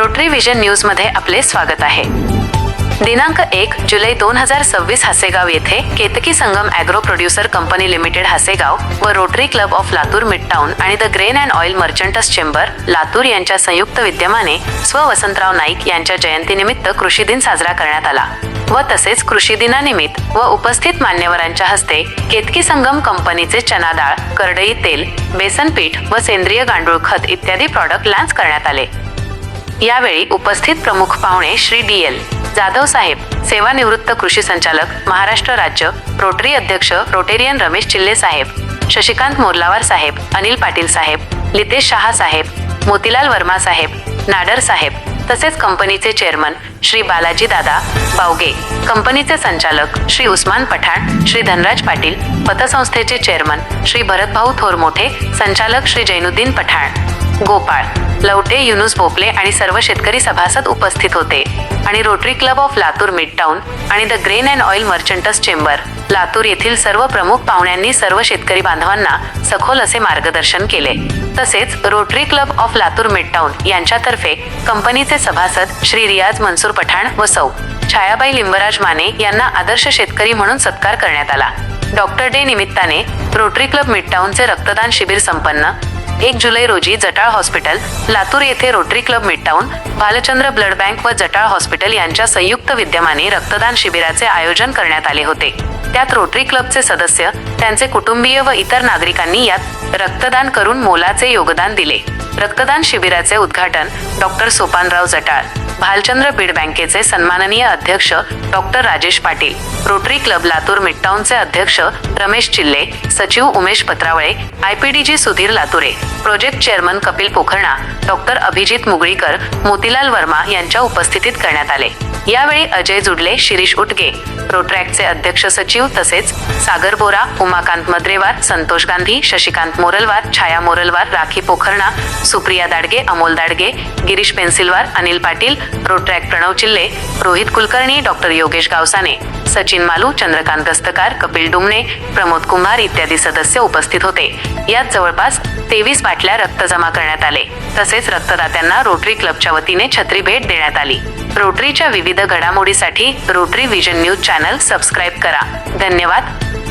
Rotary vision news मध्ये आपले स्वागत आहे। दिनांक 1 जुलै 2026 हसेगाव येथे Ketaki Sangam agro producer company limited Hasegaon व Rotary Club of Latur Midtown आणि the grain and oil merchants chamber Latur यांच्या संयुक्त विद्यमाने वसंतराव नाईक यांच्या जयंतीनिमित्त कृषी दिन साजरा करण्यात आला व तसेच कृषी दिनानिमित्त व उपस्थित मान्यवरांच्या हस्ते केतकी संगम कंपनीचे चना डाळ, करडई तेल, बेसन पीठ व सेंद्रिय गांडूळ खत इत्यादी प्रॉडक्ट लॉन्च करण्यात आले। यावेळी उपस्थित प्रमुख पाहुणे श्री DL जाधव साहेब, सेवानिवृत्त कृषी संचालक महाराष्ट्र राज्य, रोटरी अध्यक्ष रोटेरियन रमेश चिल्ले साहेब, शशिकांत मोर्लावार साहेब, अनिल पाटील साहेब, लितेश शहा साहेब, मोतीलाल वर्मा साहेब, नाडर साहेब तसेच कंपनीचे चेअरमन श्री बालाजी दादा बावगे, कंपनीचे संचालक श्री उस्मान पठाण, श्री धनराज पाटील, पतसंस्थेचे चेअरमन श्री भरतभाऊ थोरमोठे, संचालक श्री जैनुद्दीन पठाण, गोपाळ लवटे, युनुस भोपले आणि सर्व शेतकरी सभासद उपस्थित होते आणि Rotary Club of Latur Midtown आणि the grain and oil merchants chamber Latur येथील सर्व प्रमुख पाहुण्यांनी सर्व शेतकरी बांधवांना सखोल असे मार्गदर्शन केले। तसेच rotary Club of Latur midtown यांच्यातर्फे कंपनीचे सभासद श्री रियाज मनसूर पठाण व सौ छायाबाई लिंबराज माने यांना आदर्श शेतकरी म्हणून सत्कार करण्यात आला। डॉक्टर डे निमित्ताने रोटरी क्लब मिडटाउनचे रक्तदान शिबिर संपन्न 1 जुलै रोजी जटाळ हॉस्पिटल लातूर येथे rotary club midtown, Bhalchandra blood bank व जटाळ हॉस्पिटल यांच्या संयुक्त विद्यमाने रक्तदान शिबिराचे आयोजन करण्यात आले होते। त्यात रोटरी क्लबचे सदस्य, त्यांचे कुटुंबीय व इतर नागरिकांनी यात रक्तदान करून मोलाचे योगदान दिले। रक्तदान शिबिराचे उद्घाटन डॉक्टर सोपानराव जटाळ, भालचंद्र बीड बँकेचे सन्माननीय अध्यक्ष doctor Rajesh Patil, Rotary Club Latur मिडटाउनचे अध्यक्ष रमेश चिल्ले, सचिव Umesh Patravale, IPDG Sudhir Lature, project chairman Kapil Pokharna, doctor Abhijit Mugalikar, Motilal Verma यांच्या उपस्थितीत करण्यात आले। यावेळी अजय जुडले, शिरीष उटगे, रोट्रॅक्टचे अध्यक्ष सचिव तसेच सागर बोरा, उमाकांत मद्रेवार, संतोष गांधी, शशिकांत मोरलवार, छाया मोरलवार, राखी पोखरणा, सुप्रिया दाडगे, अमोल दाडगे, गिरीश पेन्सिलवार, अनिल पाटील, रोट्रॅक्ट प्रणव चिल्ले, रोहित कुलकर्णी, डॉक्टर योगेश गावसाने, सचिन मालू, चंद्रकांत गस्तकार, कपिल डुमणे, प्रमोद कुंभार इत्यादी सदस्य उपस्थित होते। यात जवळपास 23 बाटल्या रक्त जमा करण्यात आले। तसेच रक्तदात्यांना रोटरी क्लबच्या वतीने छत्री भेट देण्यात आली। रोटरीच्या विविध घडामोडीसाठी Rotary vision news channel subscribe करा। धन्यवाद।